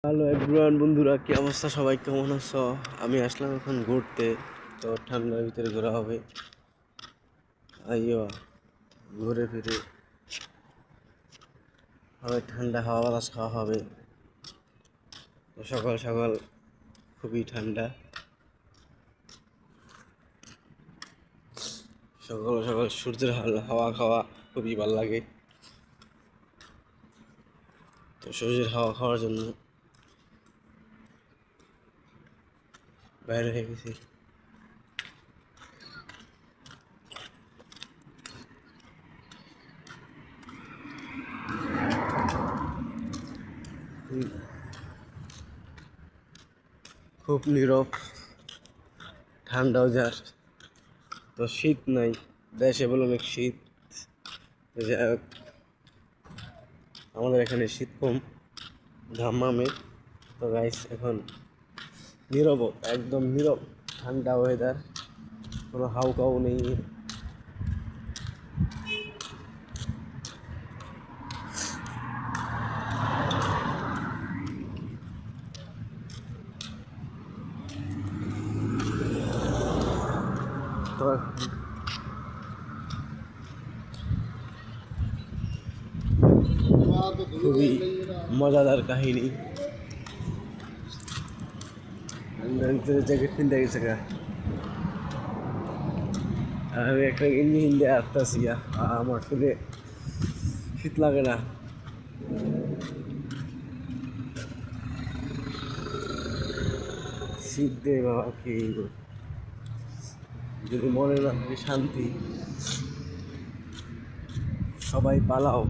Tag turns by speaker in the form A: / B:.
A: Hello everyone, বন্ধুরা কি অবস্থা? সবাই কেমন আছো? আমি আসলাম এখন ঘুরতে। তো ঠান্ডার ভিতরে ঘোরা হবে, আইও ঘুরে ফিরে হবে, ঠান্ডা হাওয়া বাতাস খাওয়া হবে। তো সকাল সকাল খুবই ঠান্ডা, সকাল সকাল সূর্যের হাওয়া খাওয়া খুবই ভালো লাগে। তো সূর্যের হাওয়া খাওয়ার জন্য বাইরে হয়ে গেছি। খুব নীরব, ঠান্ডাও যার, তো শীত নাই দেশে, বলে অনেক শীত। যাই হোক, আমাদের এখানে শীত কম, ঘামামে। তো গাইস এখন নীরব, একদম নীরব, ঠান্ডা ওয়েদার, কোনো হাউকাউ নেই। তো খুবই মজাদার কাহিনী। জ্যাকেট কিনতে গেছে গা, আমি একটা গেঞ্জি কিনতে আসতেছি, আমার শরীরে শীত লাগে না। শীত দে বাবা, কি যদি মনে না থাকে শান্তি, সবাই পালাও।